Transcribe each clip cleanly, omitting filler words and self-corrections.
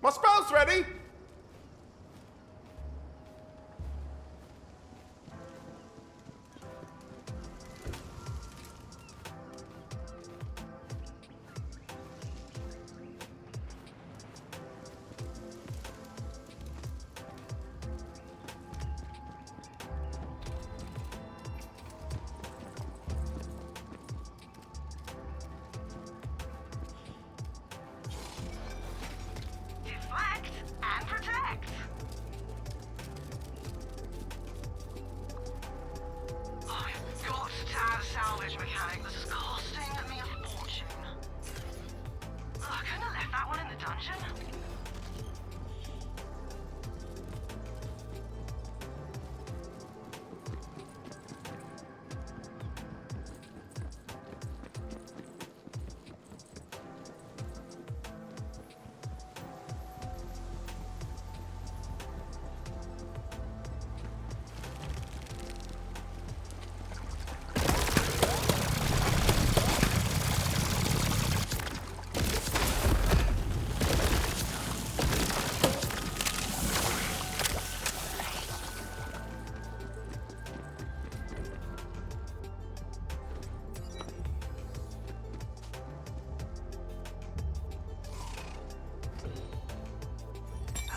My spell's ready! Deflect and protect. I've got to add a salvage mechanic. This is costing me a fortune. I couldn't have left that one in the dungeon.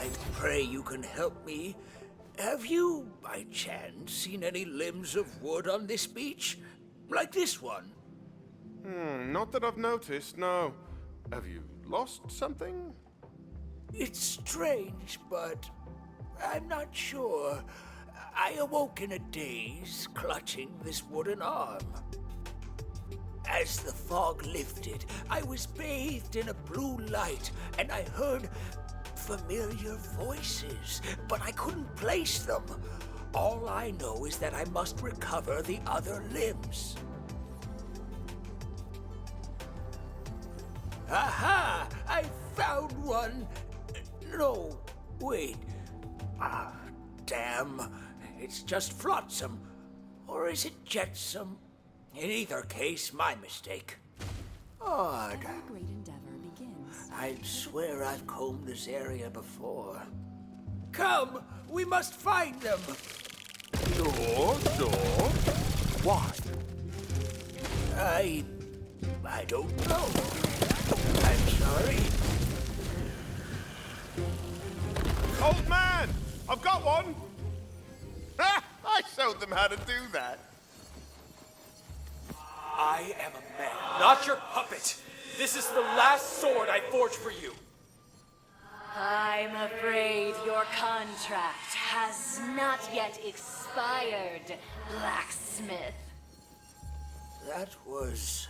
I pray you can help me. Have you, by chance, seen any limbs of wood on this beach? Like this one? Not that I've noticed, no. Have you lost something? It's strange, but I'm not sure. I awoke in a daze, clutching this wooden arm. As the fog lifted, I was bathed in a blue light, and I heard familiar voices, but I couldn't place them. All I know is that I must recover the other limbs. Aha! I found one! No, wait. Ah, damn. It's just flotsam. Or is it jetsam? In either case, my mistake. Odd. Every great endeavor begins. I'd swear I've combed this area before. Come! We must find them! Door? Why? I don't know. I'm sorry. Old man! I've got one! Ha! I showed them how to do that. I am a man, not your puppet. This is the last sword I forged for you. I'm afraid your contract has not yet expired, blacksmith. That was...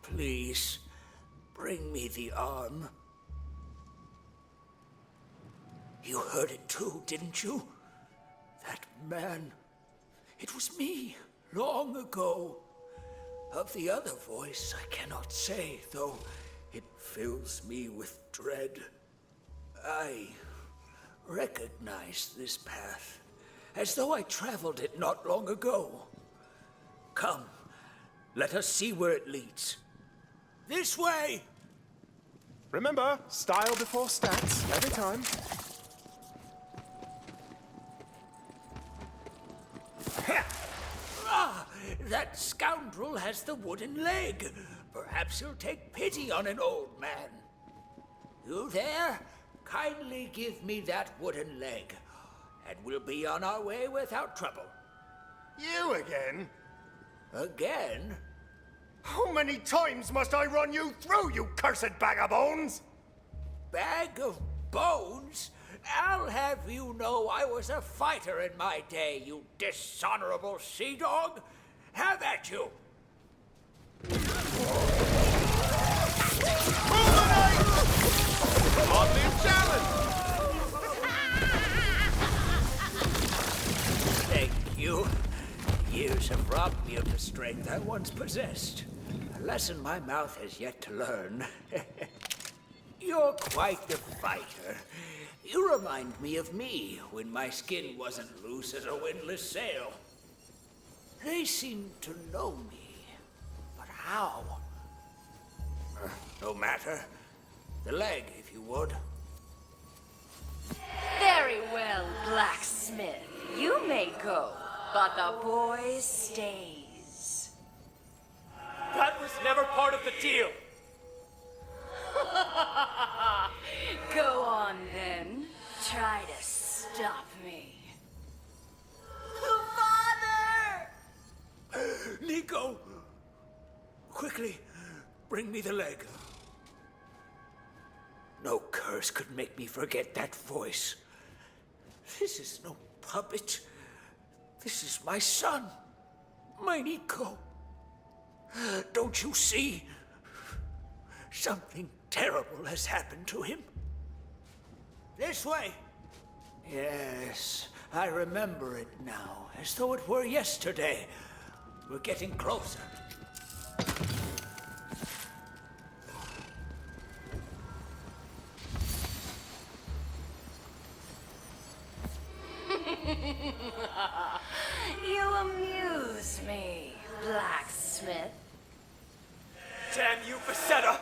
Please, bring me the arm. You heard it too, didn't you? That man. It was me, long ago. Of the other voice, I cannot say, though it fills me with dread. I recognize this path, as though I traveled it not long ago. Come, let us see where it leads. This way! Remember, style before stats, every time. Ah, that scoundrel has the wooden leg. Perhaps he'll take pity on an old man. You there? Kindly give me that wooden leg, and we'll be on our way without trouble. You again? Again? How many times must I run you through, you cursed bag of bones? Bag of bones? I'll have you know I was a fighter in my day, you dishonorable sea-dog. Have at you. Hardly a challenge! Thank you. Years have robbed me of the strength I once possessed. A lesson my mouth has yet to learn. You're quite the fighter. You remind me when my skin wasn't loose as a windless sail. They seem to know me. But how? No matter. The leg, if you would. Very well, blacksmith. You may go, but the boy stays. That was never part of the deal. Go on then. Try to stop me. Father! Nico! Quickly, bring me the leg. No curse could make me forget that voice. This is no puppet. This is my son. My Nico. Don't you see? Something terrible has happened to him. This way. Yes, I remember it now, as though it were yesterday. We're getting closer. You amuse me, blacksmith. Damn you, Vacetta!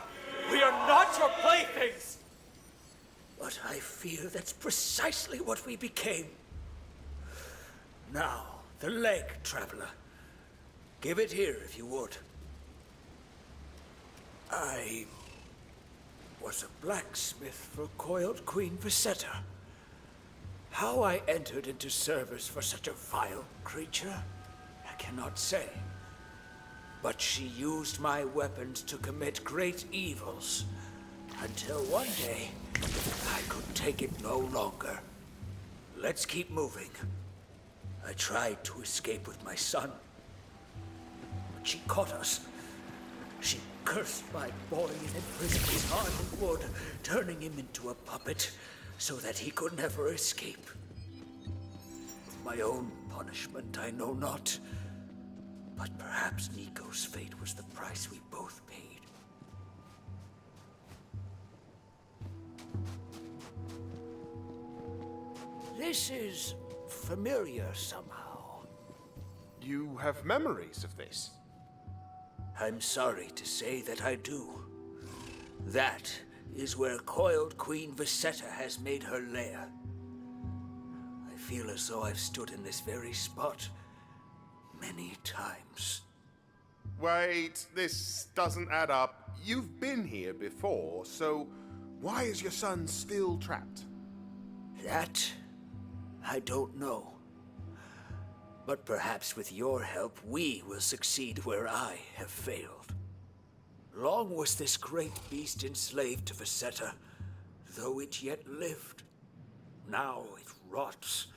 We are not your playthings! But I fear that's precisely what we became. Now, the leg, traveler. Give it here, if you would. I was a blacksmith for Coiled Queen Vacetta. How I entered into service for such a vile creature, I cannot say. But she used my weapons to commit great evils, until one day, I could take it no longer. Let's keep moving. I tried to escape with my son, but she caught us. She cursed my boy and imprisoned his heart in wood, turning him into a puppet so that he could never escape. My own punishment I know not, but perhaps Nico's fate was the price we both paid. This is familiar somehow. You have memories of this? I'm sorry to say that I do. That is where Coiled Queen Vacetta has made her lair. I feel as though I've stood in this very spot many times. Wait, this doesn't add up. You've been here before, so why is your son still trapped? That, I don't know. But perhaps with your help, we will succeed where I have failed. Long was this great beast enslaved to Vacetta, though it yet lived. Now it rots.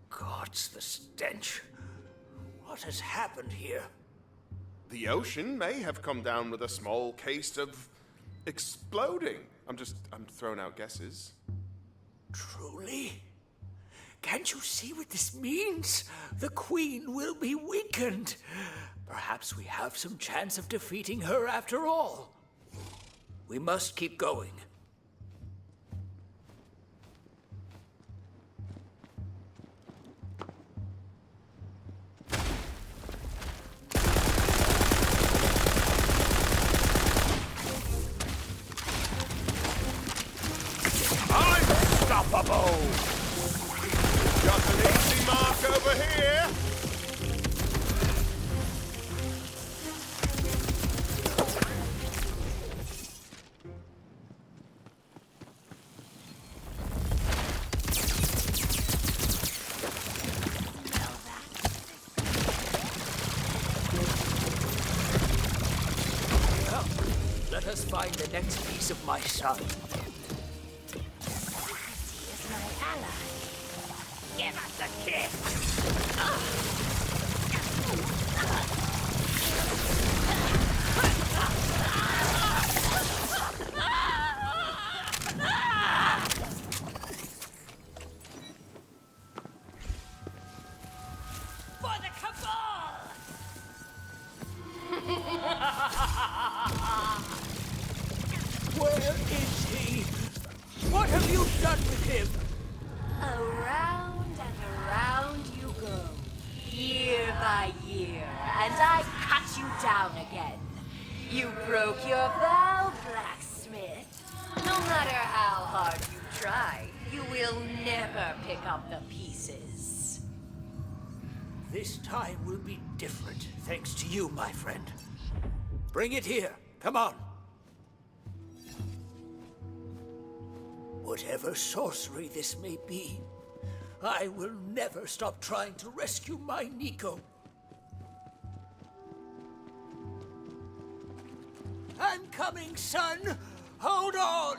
Gods, the stench. What has happened here? The ocean may have come down with a small case of exploding. I'm throwing out guesses. Truly? Can't you see what this means? The Queen will be weakened. Perhaps we have some chance of defeating her after all. We must keep going. Unstoppable! Got an easy mark over here. Well, let us find the next piece of my son. He is my ally. Give us a kiss. For the cabal! Where is he? What have you done with him? Around and around you go, year by year, and I cut you down again. You broke your vow, blacksmith. No matter how hard you try, you will never pick up the pieces. This time will be different, thanks to you, my friend. Bring it here. Come on. Whatever sorcery this may be, I will never stop trying to rescue my Nico. I'm coming, son! Hold on!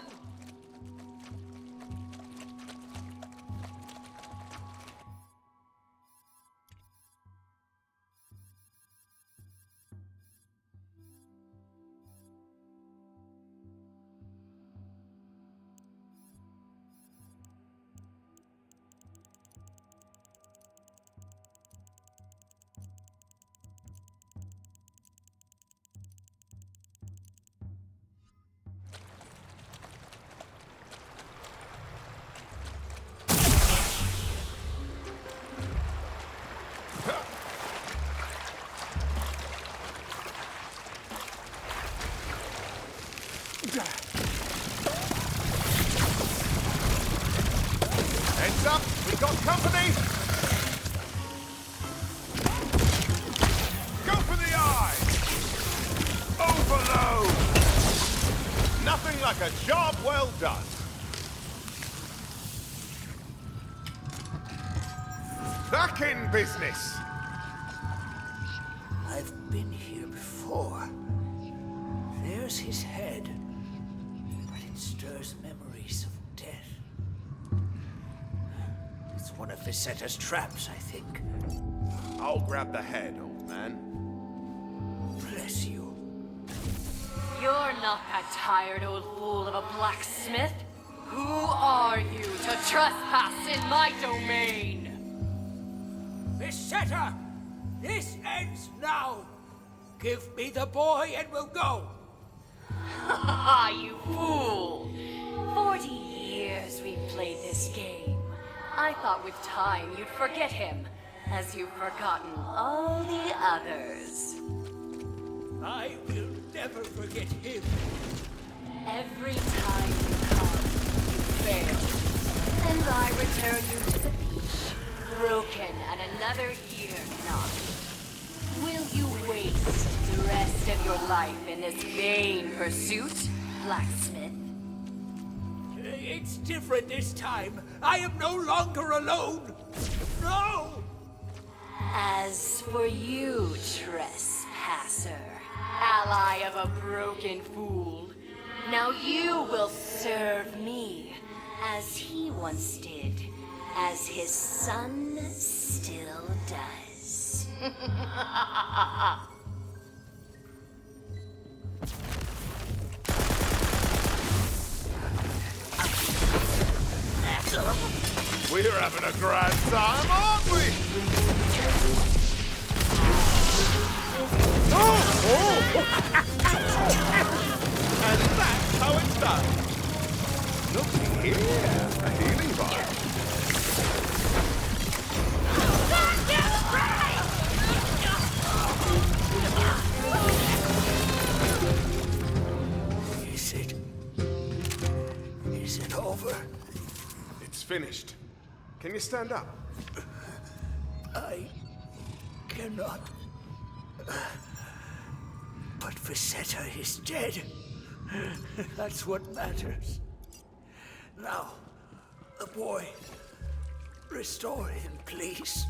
Heads up, we got company! Go for the eye! Overload! Nothing like a job well done. Back in business! I've been here before. There's his head, but it stirs memories of death. It's one of Visetta's traps, I think. I'll grab the head, old man. Bless you. You're not that tired old fool of a blacksmith. Who are you to trespass in my domain? Visetta! This ends now! Give me the boy and we'll go! Ha, you fool! 40 years we've played this game. I thought with time you'd forget him, as you've forgotten all the others. I will never forget him. Every time you come, you fail. And I return you to the beach, broken and another year gone. Will you waste the rest of your life in this vain pursuit, blacksmith? It's different this time. I am no longer alone. No! As for you, trespasser, ally of a broken fool, now you will serve me, as he once did, as his son still does. We're having a grand time, aren't we? And that's how it's done. Look here, a healing vial. Is it over? It's finished. Can you stand up? I cannot. But Visetta is dead. That's what matters. Now, the boy. Restore him, please.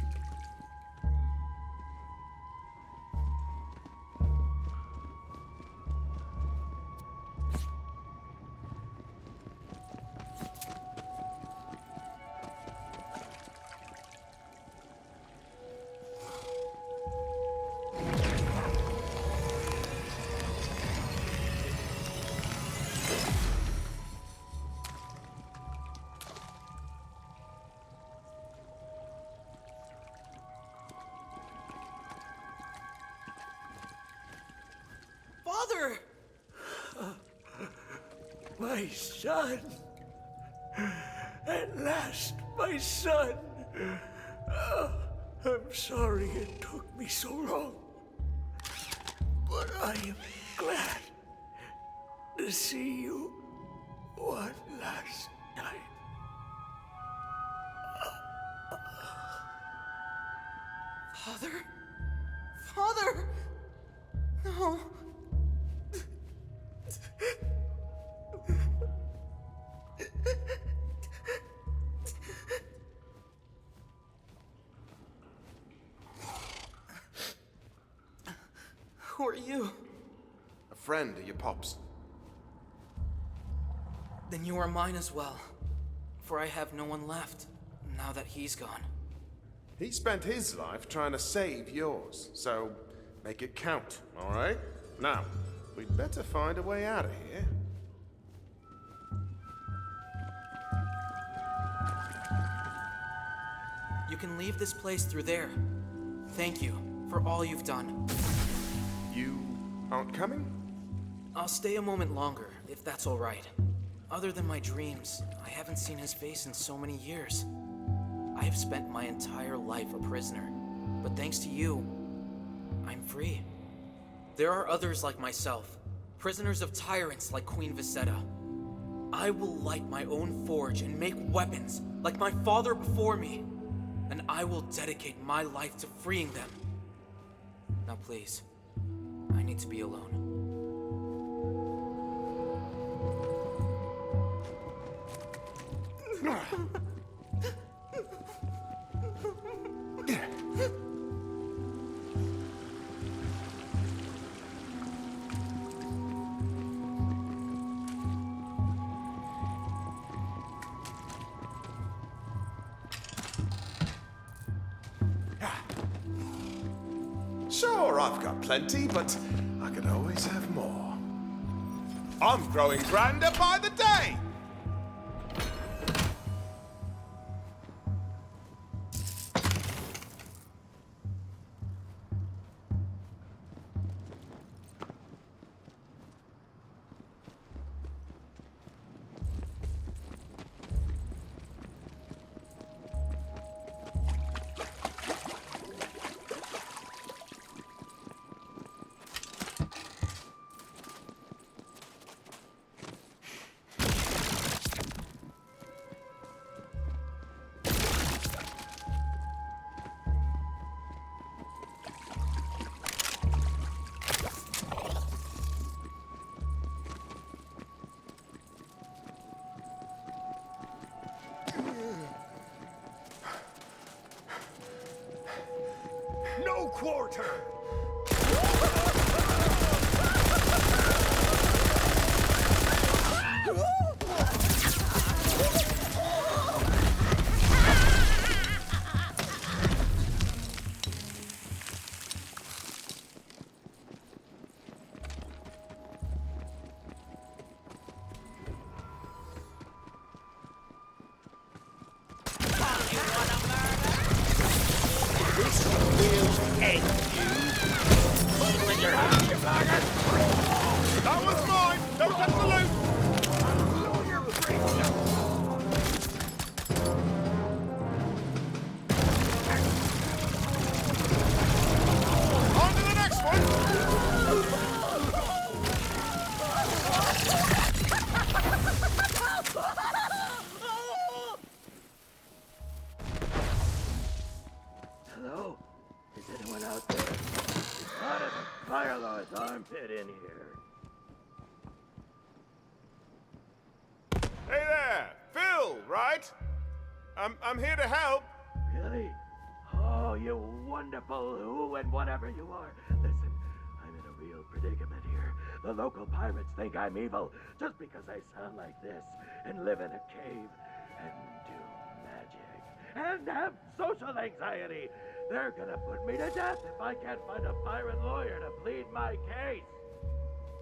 Father! My son. At last, my son. I'm sorry it took me so long. But I am glad to see you one last night. Father? Father! No. Who are you? A friend of your pop's. Then you are mine as well. For I have no one left, now that he's gone. He spent his life trying to save yours, so make it count, all right? Now, we'd better find a way out of here. You can leave this place through there. Thank you for all you've done. You aren't coming? I'll stay a moment longer, if that's all right. Other than my dreams, I haven't seen his face in so many years. I have spent my entire life a prisoner, but thanks to you, I'm free. There are others like myself, prisoners of tyrants like Queen Visetta. I will light my own forge and make weapons like my father before me, and I will dedicate my life to freeing them. Now please, I need to be alone. Sure, I've got plenty, but I could always have more. I'm growing grander by the day! No quarter! That was mine! Don't touch the loot! On to the next one! Hello? Is anyone out there? It's hot as a Firelord's armpit in here. Hey there! Phil, right? I'm here to help. Really? Oh, you wonderful who and whatever you are. Listen, I'm in a real predicament here. The local pirates think I'm evil just because I sound like this and live in a cave and do magic and have social anxiety. They're gonna put me to death if I can't find a pirate lawyer to plead my case.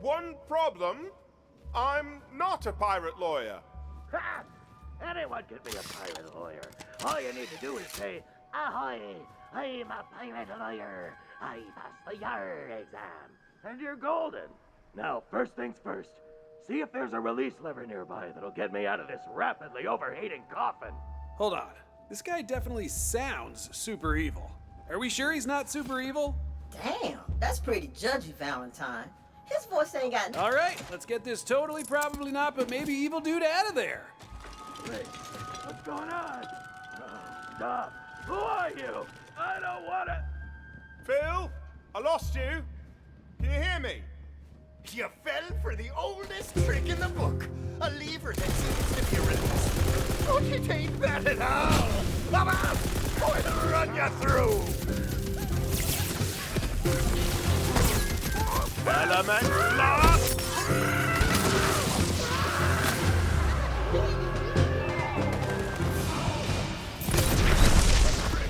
One problem. I'm not a pirate lawyer. Ha! Anyone can be a pirate lawyer. All you need to do is say, "Ahoy! I'm a pirate lawyer. I passed the YAR exam." And you're golden. Now, first things first. See if there's a release lever nearby that'll get me out of this rapidly overheating coffin. Hold on. This guy definitely sounds super evil. Are we sure he's not super evil? Damn, that's pretty judgy, Valentine. His voice ain't got All right, let's get this totally, probably not, but maybe evil dude out of there. Wait, what's going on? Oh, stop. Who are you? I don't wanna... Phil, I lost you. Can you hear me? You fell for the oldest trick in the book. A lever that seems to be released. Don't you take that at all? Come on! Going to run you through! Element blast!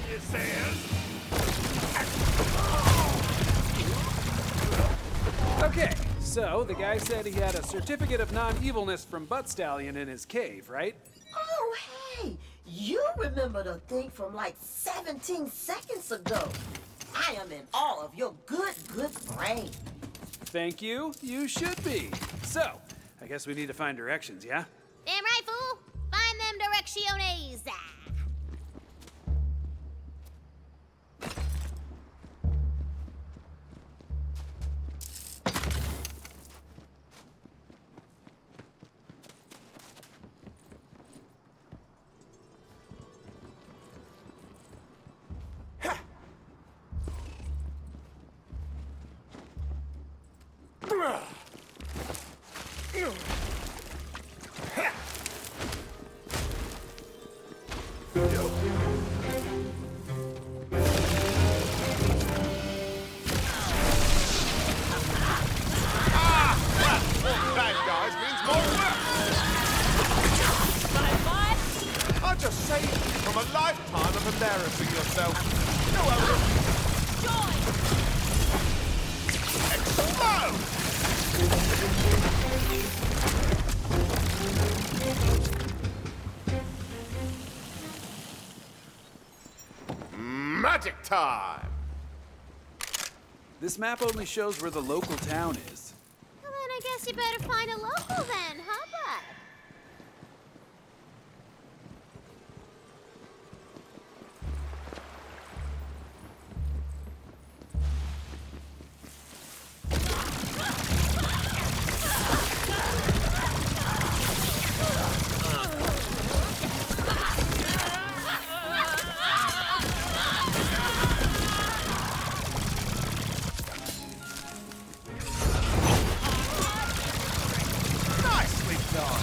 It says... Okay, so the guy said he had a certificate of non-evilness from Butt Stallion in his cave, right? Oh, hey! You remember the thing from like 17 seconds ago. I am in awe of your good brain. Thank you. You should be. So, I guess we need to find directions, yeah? Damn right, fool. Find them direcciones. That, guys, means more work. I just saved you from a lifetime of embarrassing yourself. No other. Explode! Magic time! This map only shows where the local town is. Well, then I guess you better find a local then, huh, bud? Nicely done!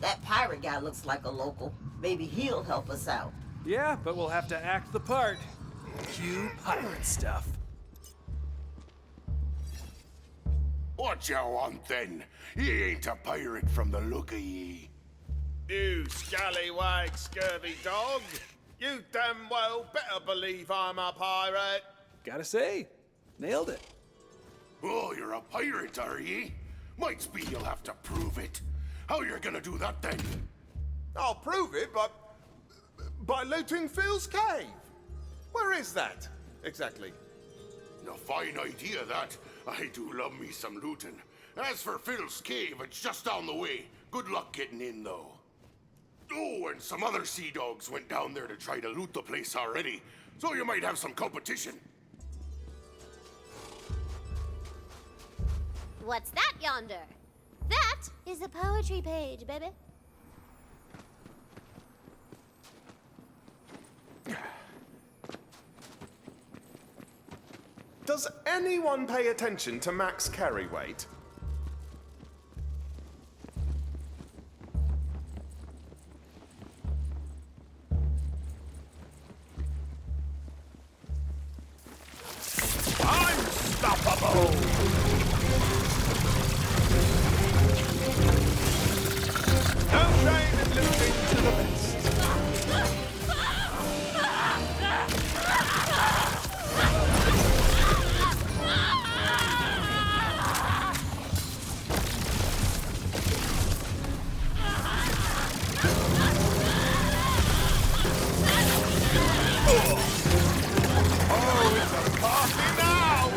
That pirate guy looks like a local. Maybe he'll help us out. Yeah, but we'll have to act the part. Cue pirate stuff. What you want then? He ain't a pirate from the look of ye. You scallywag, scurvy dog! You damn well better believe I'm a pirate! Gotta say, nailed it. Oh, you're a pirate, are ye? Might be you'll have to prove it. How you're gonna do that then? I'll prove it, but by looting Phil's cave. Where is that, exactly? A fine idea, that. I do love me some looting. As for Phil's cave, it's just down the way. Good luck getting in, though. Oh, and some other sea dogs went down there to try to loot the place already, so you might have some competition. What's that yonder? That is a poetry page, baby. Does anyone pay attention to max carry weight? Unstoppable! No shame in looting to the best. Oh, it's a party now!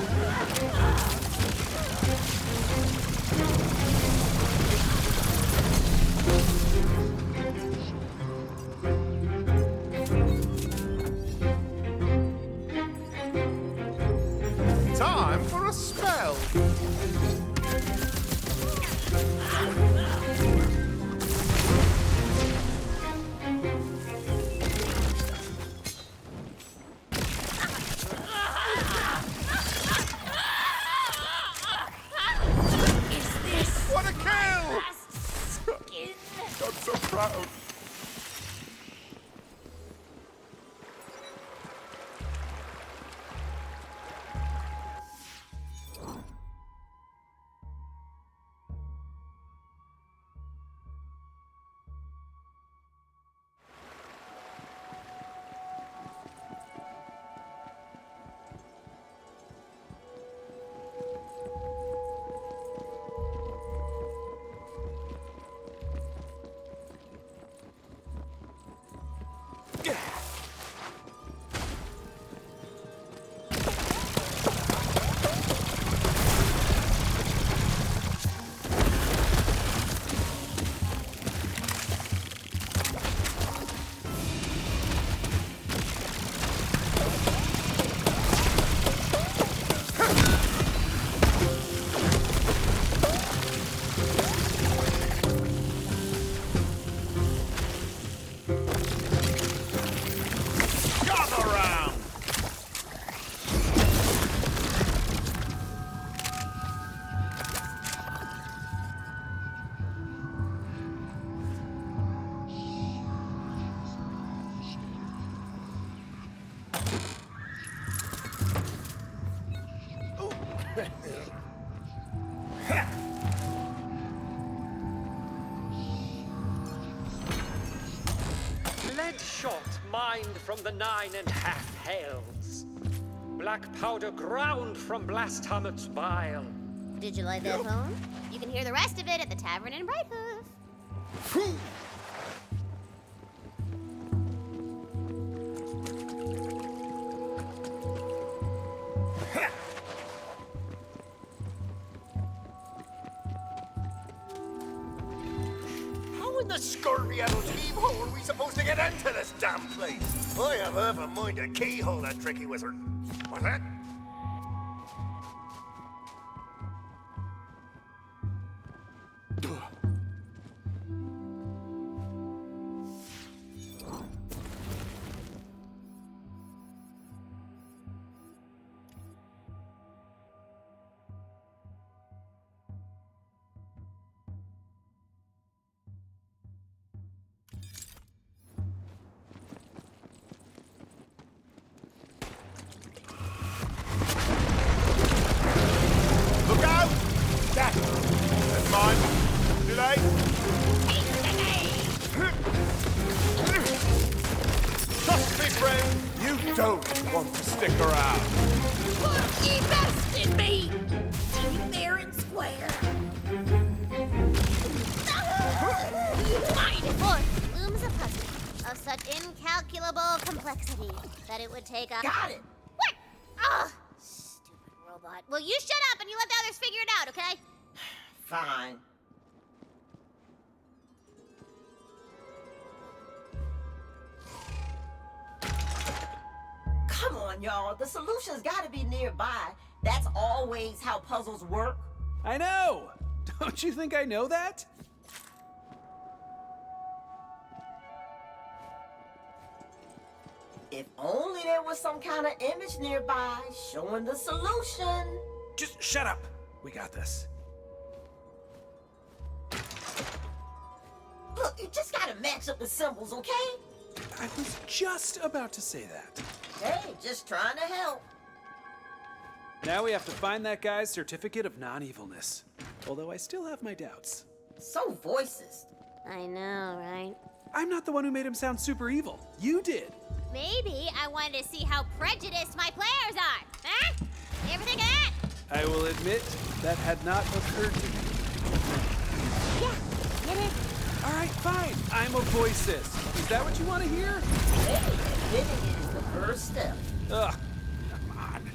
Lead shot mined from the 9.5 hells. Black powder ground from blast helmet's bile. Did you like that poem? You can hear the rest of it at the tavern in Brighthoof. How in the scurvy-addled heave-ho are we supposed to get into this damn place? I have half a mind to keyhole that tricky wizard. What's that? Look out! That! That's mine. Too late. Trust me, friend. You don't want to stick around. Look, he bested me! Fair and square. Before looms a puzzle of such incalculable complexity that it would take a... Got it! What? Ugh! Stupid robot. Well, you shut up and you let the others figure it out, okay? Fine. Come on, y'all. The solution's gotta be nearby. That's always how puzzles work. I know! Don't you think I know that? If only there was some kind of image nearby showing the solution. Just shut up. We got this. Look, you just gotta match up the symbols, okay? I was just about to say that. Hey, just trying to help. Now we have to find that guy's certificate of non-evilness. Although I still have my doubts. So voicist. I know, right? I'm not the one who made him sound super evil. You did. Maybe I wanted to see how prejudiced my players are. Huh? You ever think of that? I will admit that had not occurred to me. Yeah, get it? All right, fine. I'm a voicist. Is that what you want to hear? Hey, admitting is the first step. Ugh, come on.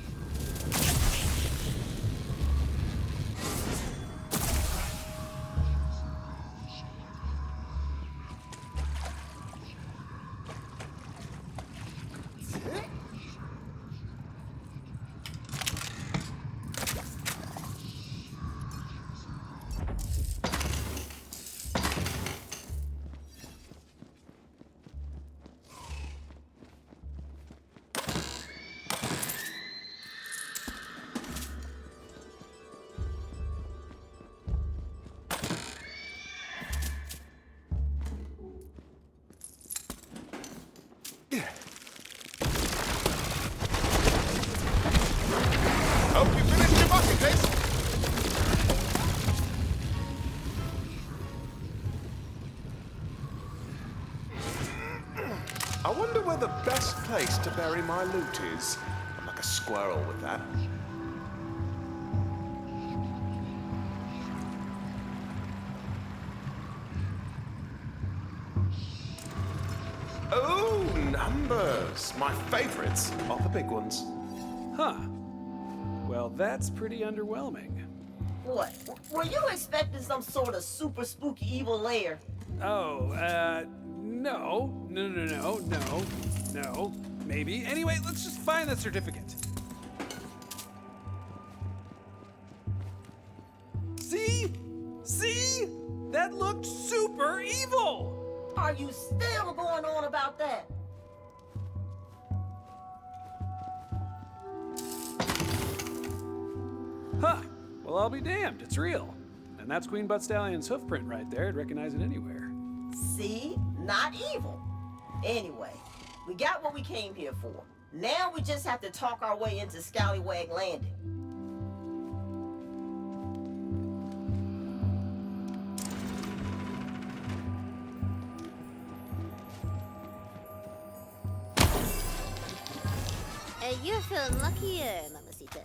Hope you finished your bucket list. I wonder where the best place to bury my loot is. I'm like a squirrel with that. Oh, numbers. My favorites are the big ones. Huh. Well, that's pretty underwhelming. What? Were you expecting some sort of super spooky evil lair? Oh, no. No. maybe. Anyway, let's just find that certificate. See? See? That looked super evil! Are you still going on about that? Huh. Well, I'll be damned. It's real. And that's Queen Butt Stallion's hoofprint right there. I'd recognize it anywhere. See? Not evil. Anyway, we got what we came here for. Now we just have to talk our way into Scallywag Landing. You're feeling luckier, Mamacita.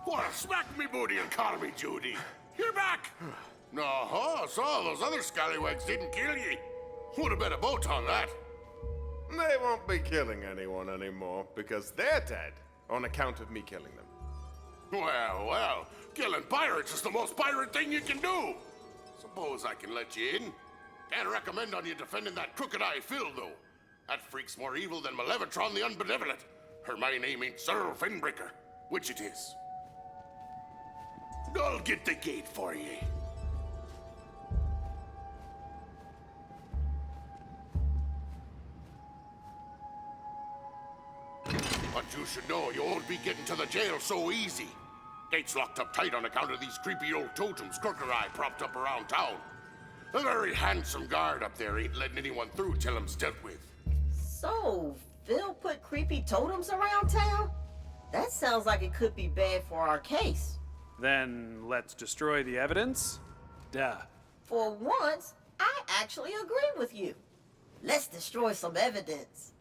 What, smack me booty and call me Judy. You're back. No, so those other scallywags didn't kill ye. Would have bet a boat on that. They won't be killing anyone anymore because they're dead on account of me killing them. Well, killing pirates is the most pirate thing you can do. Suppose I can let you in. Can't recommend on you defending that crooked eye Phil, though. That freak's more evil than Malevatron the Unbenevolent. Or my name ain't Cyril Finbreaker, which it is. I'll get the gate for ye. But you should know you won't be getting to the jail so easy. Gate's locked up tight on account of these creepy old totems Crooked Eye propped up around town. A very handsome guard up there ain't letting anyone through till him's dealt with. So, Phil put creepy totems around town? That sounds like it could be bad for our case. Then let's destroy the evidence? Duh. For once, I actually agree with you. Let's destroy some evidence.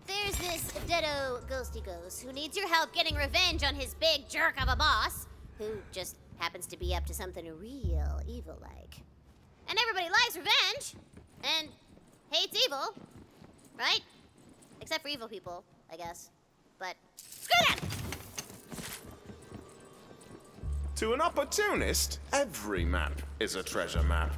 There's this deado ghosty ghost who needs your help getting revenge on his big jerk of a boss, who just happens to be up to something real evil-like. And everybody likes revenge, and hates evil, right? Except for evil people, I guess. But screw them! To an opportunist, every map is a treasure map.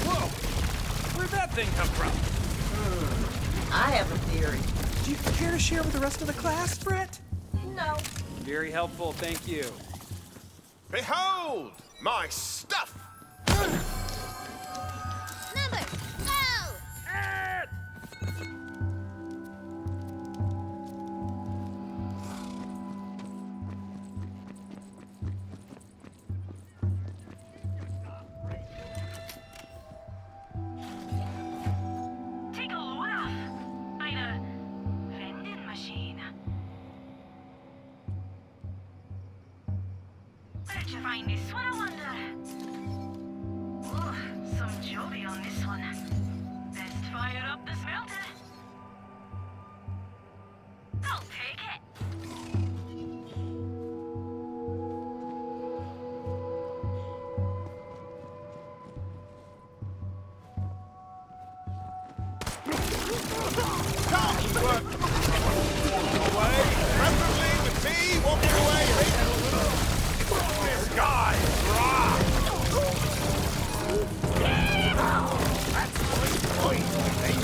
Whoa! Where'd that thing come from? I have a theory. Do you care to share with the rest of the class, Brett? No. Very helpful, thank you. Behold, my stuff! Number, go! Take a load off by the vending machine. Where'd you find this one, I wonder? Oh, some jolly on this one. Best fire up the smelter. I'll take it. Preferably with me walking away. This guy, that's my point, I think.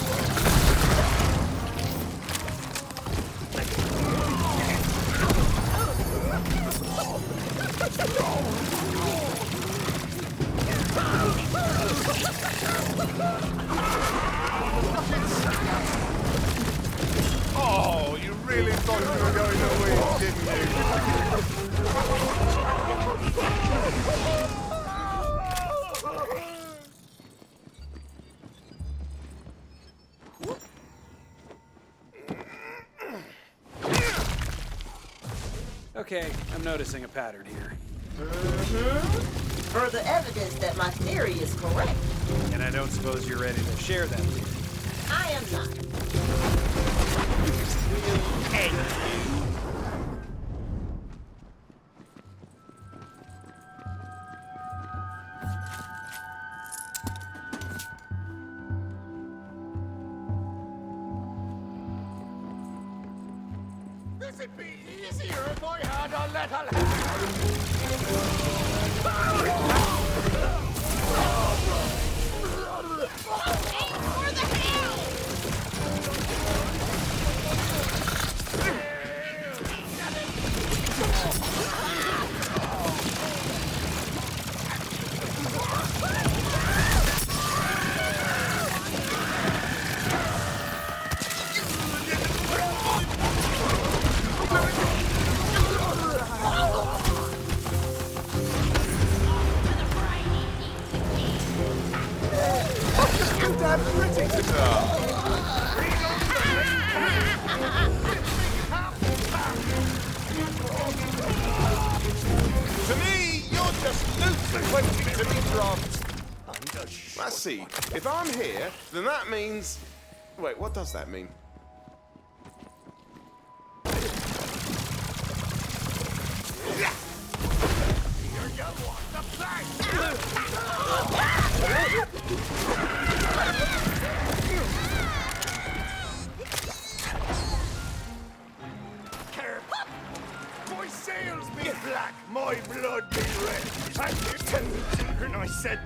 Oh, you really thought you were going to win, didn't you? Okay, I'm noticing a pattern here. Further evidence that my theory is correct. And I don't suppose you're ready to share that theory. I am not. This would be easier if I had a little hand. To me, you're just loot waiting to be dropped. I see. If I'm here, then that means... Wait, what does that mean? My sails be black, my blood be red. And you tell me, children, I said...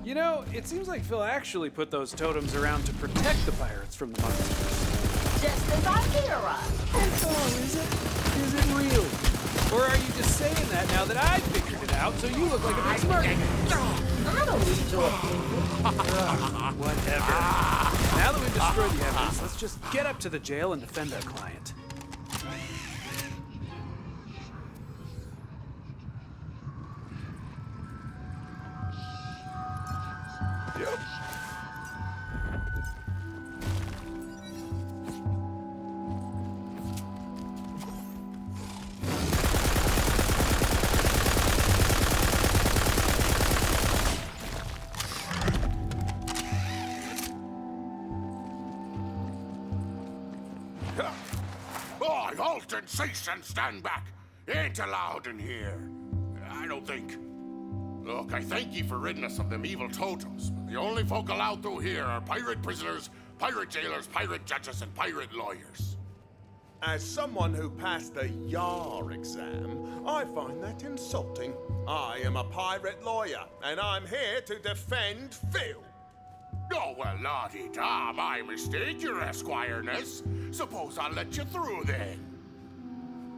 You know, it seems like Phil actually put those totems around to protect the pirates from the monsters. Just as I theorized. That's all, is it? Is it really? Or are you just saying that now that I figured it out, so you look like a big smart? I don't need your Whatever. Now that we've destroyed the evidence, let's just get up to the jail and defend our client. Yep. Oh, halt and cease and stand back. Ain't allowed in here. I don't think. Look, I thank ye for ridding us of them evil totems, but the only folk allowed through here are pirate prisoners, pirate jailers, pirate judges, and pirate lawyers. As someone who passed the YAR exam, I find that insulting. I am a pirate lawyer, and I'm here to defend Phil. Oh, well, la-di-da, my mistake, your esquireness. Suppose I'll let you through, then.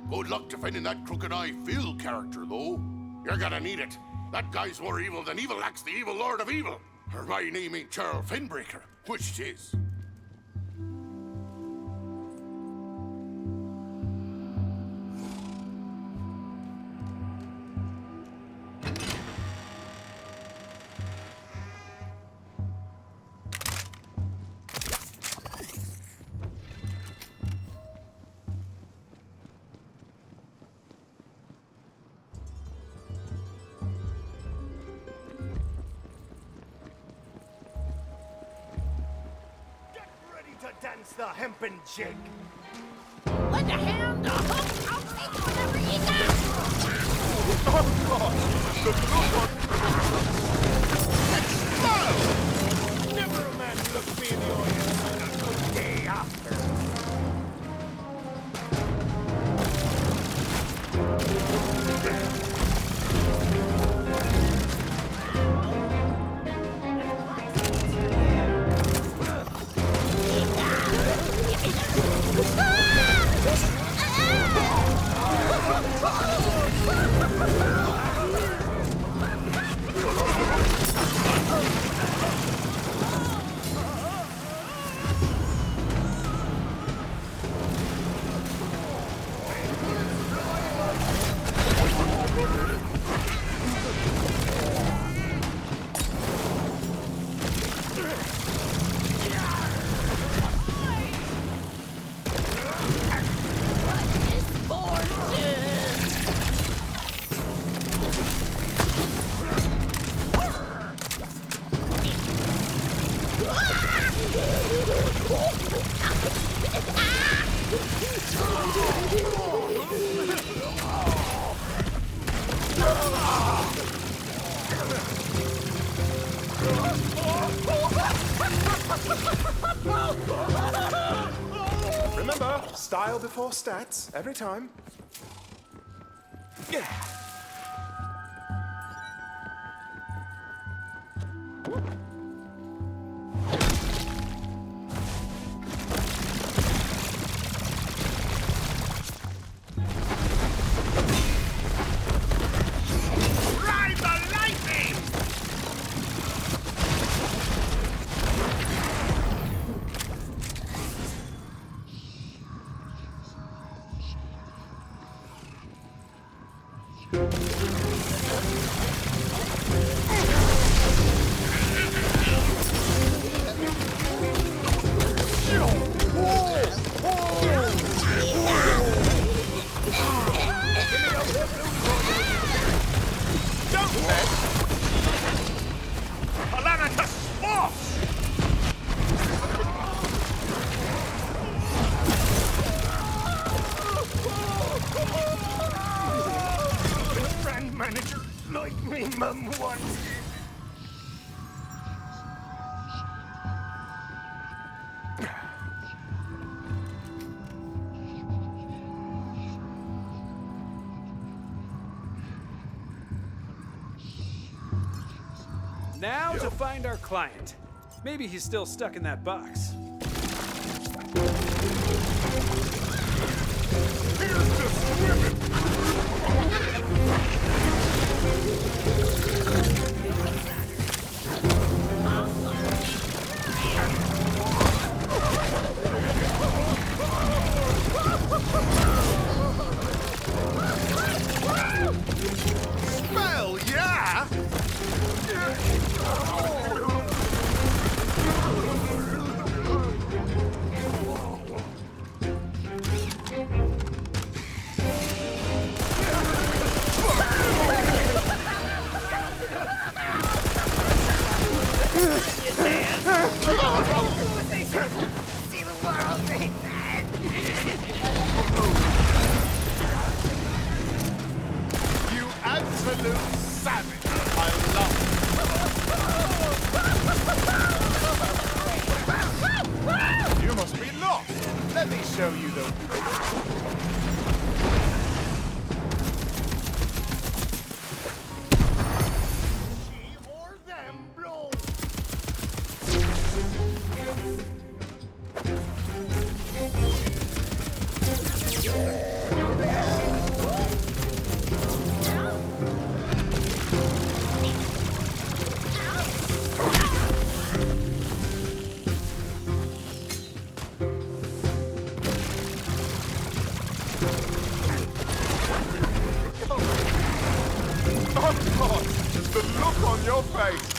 Good luck defending that Crooked Eye Phil character, though. You're gonna need it. That guy's more evil than Evil Axe, the evil Lord of Evil. Or my name ain't Charles Finbreaker, which it is. Dance the hempen jig. Lend a hand, a hook, I'll take whatever you got. Oh, God! The good one! Never a man looked me in the audience on a good day after. Remember, style before stats, every time. Yeah. Ride the lightning! Manager like me mum once. Now to find our client. Maybe he's still stuck in that box. Here's the swimming! Smell, yeah? Oh, God! The look on your face!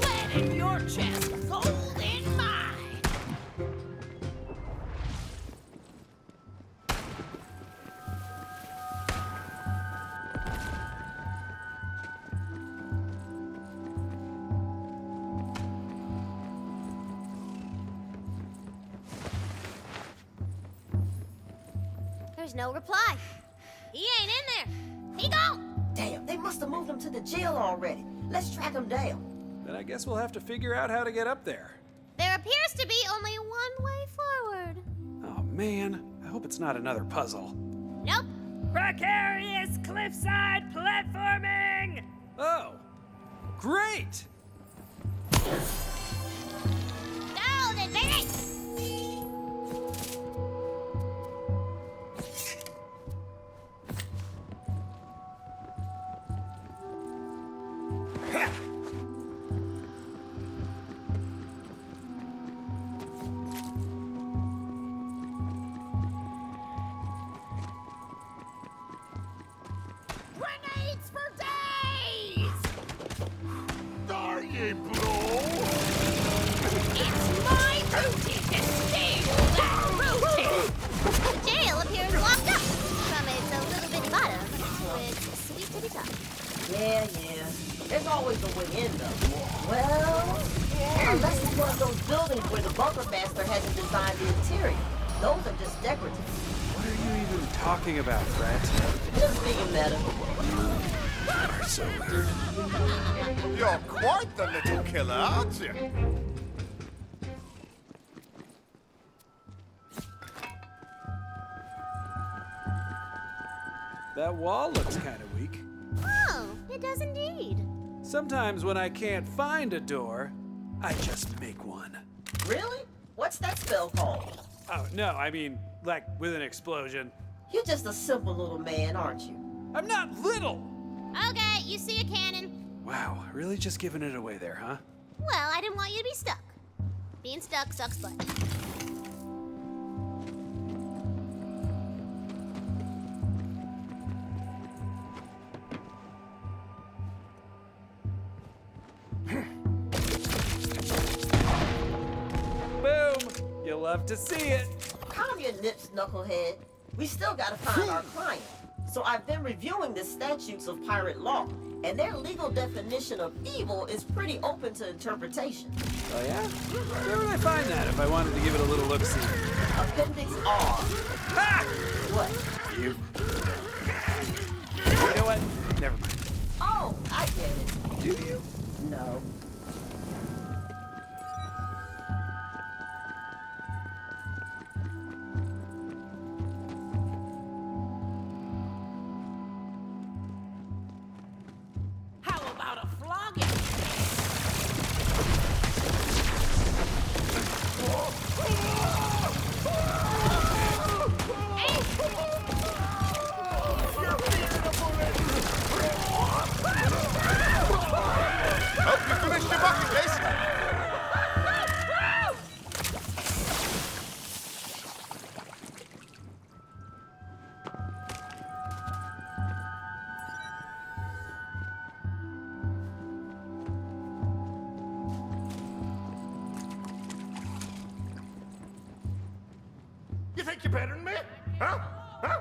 Lead in your chest, gold in mine. There's no reply. He ain't in there. He gone. Damn, they must have moved him to the jail already. Let's track him down. Then I guess we'll have to figure out how to get up there. There appears to be only one way forward. Oh man, I hope it's not another puzzle. Nope. Precarious cliffside platforming! Oh, great! Golden, baby! Grenades for days! Are ye blow? It's my duty to steal that booty! The jail appears locked up from its a little bit bottom to its sweet to the top. Yeah. There's always a way in, though. Well, unless it's one of those buildings where the bunker master hasn't designed the interior. Those are just decorative. What are you even talking about, Brett? Just being meta. You are so weird. You're quite the little killer, aren't you? That wall looks kind of weak. Oh, it does indeed. Sometimes when I can't find a door, I just make one. Really? What's that spell called? Oh, no, I mean, like with an explosion. You're just a simple little man, aren't you? I'm not little! Okay, you see a cannon. Wow, really just giving it away there, huh? Well, I didn't want you to be stuck. Being stuck sucks butt. Boom! You'll love to see it. Calm your nips, knucklehead. We still gotta find our client. So I've been reviewing the statutes of pirate law, and their legal definition of evil is pretty open to interpretation. Oh yeah? Where would I find that if I wanted to give it a little look-see? Appendix R. Ha! What? You know what? Never mind. Oh, I get it. Do you? No. How about a flogging? Hope you finished your bucket list. You think you're better than me? Huh? Huh?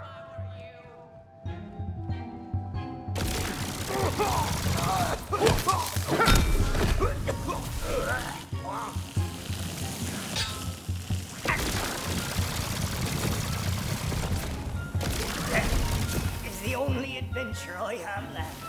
Is the only adventure I have left.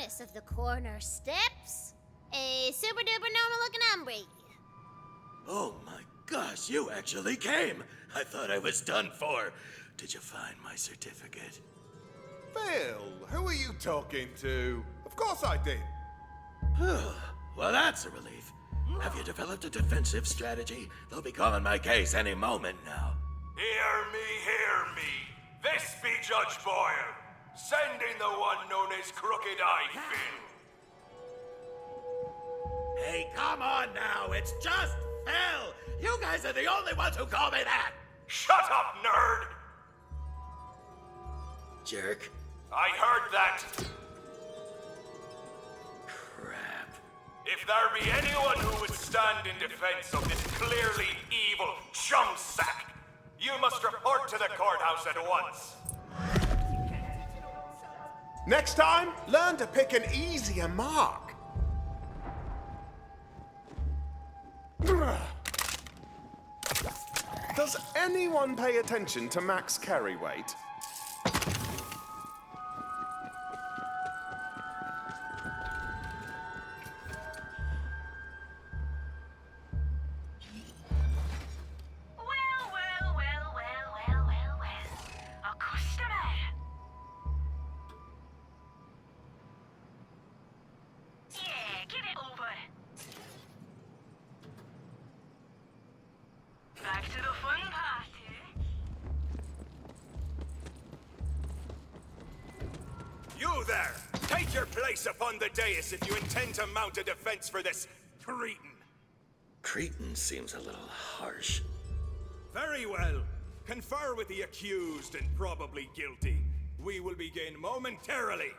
goddess of the corner steps, a super duper normal looking hombre. Oh my gosh, you actually came! I thought I was done for. Did you find my certificate? Phil, who are you talking to? Of course I did. Well, that's a relief. Have you developed a defensive strategy? They'll be calling my case any moment now. Hear me. This be Judge Boyle. Send in the one known as Crooked Eye Phil. Hey, come on now, it's just Phil! You guys are the only ones who call me that! Shut up, nerd! Jerk. I heard that. Crap. If there be anyone who would stand in defense of this clearly evil chum sack, you must report to the courthouse at once. Next time, learn to pick an easier mark. Does anyone pay attention to max carry weight? A customer. Yeah, give it over. Back to the fun party. You there! Take your place upon the dais if you intend to mount a defense for this cretin. Cretin seems a little harsh. Very well. Confer with the accused and probably guilty. We will begin momentarily.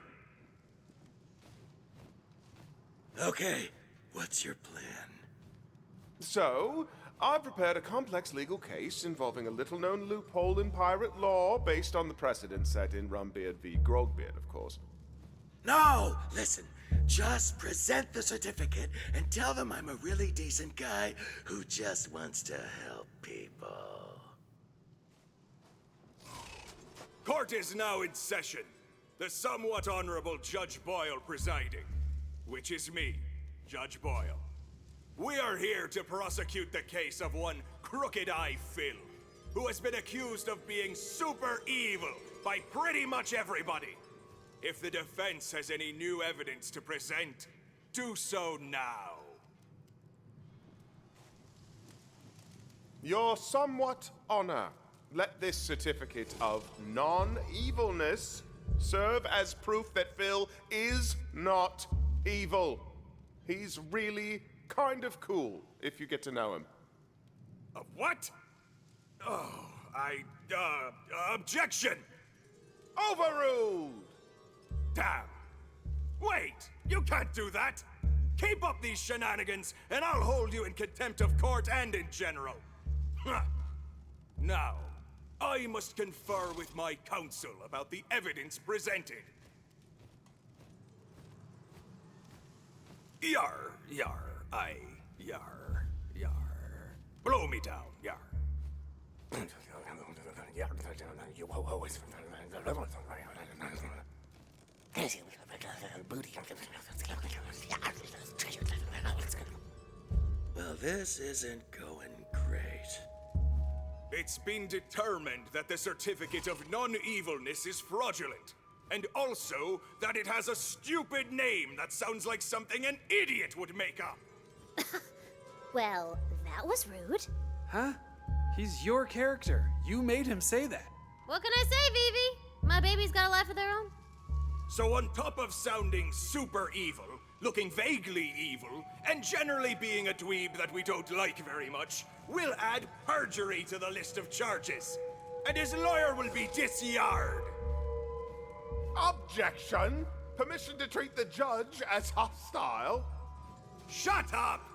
Okay, what's your plan? So, I've prepared a complex legal case involving a little-known loophole in pirate law based on the precedent set in Rumbeard v. Grogbeard, of course. No! Listen, just present the certificate and tell them I'm a really decent guy who just wants to help people. Court is now in session. The somewhat honorable Judge Boyle presiding, which is me, Judge Boyle. We are here to prosecute the case of one Crooked Eye Phil, who has been accused of being super evil by pretty much everybody. If the defense has any new evidence to present, do so now. Your somewhat honor, let this certificate of non-evilness serve as proof that Phil is not evil. He's really kind of cool, if you get to know him. What? Oh, objection! Overruled! Damn. Wait, you can't do that! Keep up these shenanigans, and I'll hold you in contempt of court and in general. Now, I must confer with my counsel about the evidence presented. Yar. Blow me down, yar. Well, this isn't going great. It's been determined that the certificate of non-evilness is fraudulent, and also that it has a stupid name that sounds like something an idiot would make up. Well, that was rude. Huh? He's your character. You made him say that. What can I say, Vivi? My baby's got a life of their own. So on top of sounding super evil, looking vaguely evil, and generally being a dweeb that we don't like very much, we'll add perjury to the list of charges. And his lawyer will be disyarred. Objection! Permission to treat the judge as hostile? Shut up!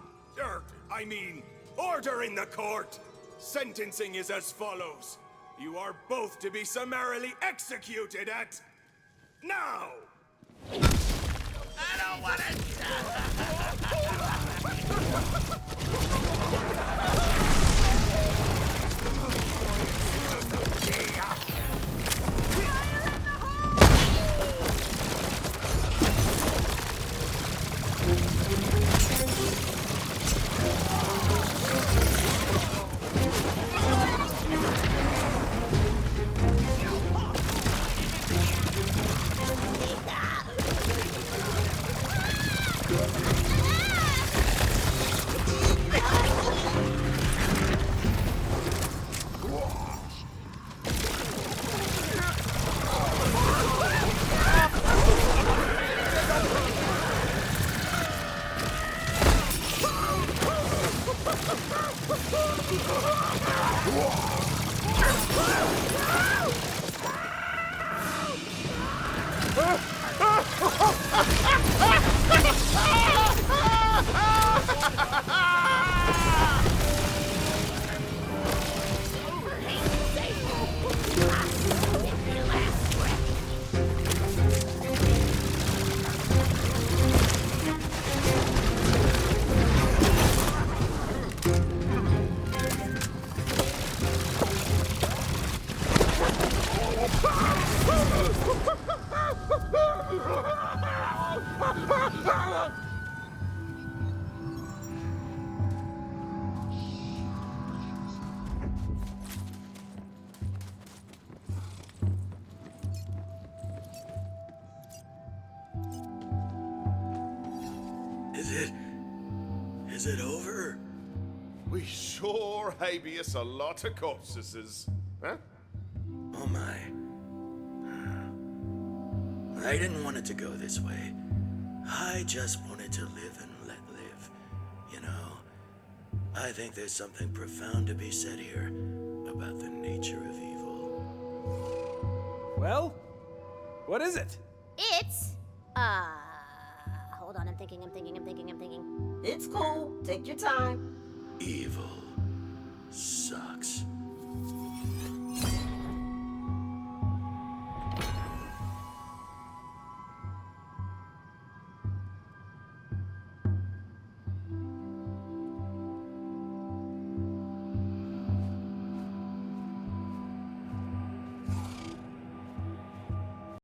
Order in the court! Sentencing is as follows. You are both to be summarily executed at... now! I don't want Is it over? We sure habeas a lot of corpses, huh? Oh my. I didn't want it to go this way. I just wanted to live and let live. You know, I think there's something profound to be said here about the nature of evil. Well, what is it? It's, hold on, I'm thinking. It's cool. Take your time. Evil sucks.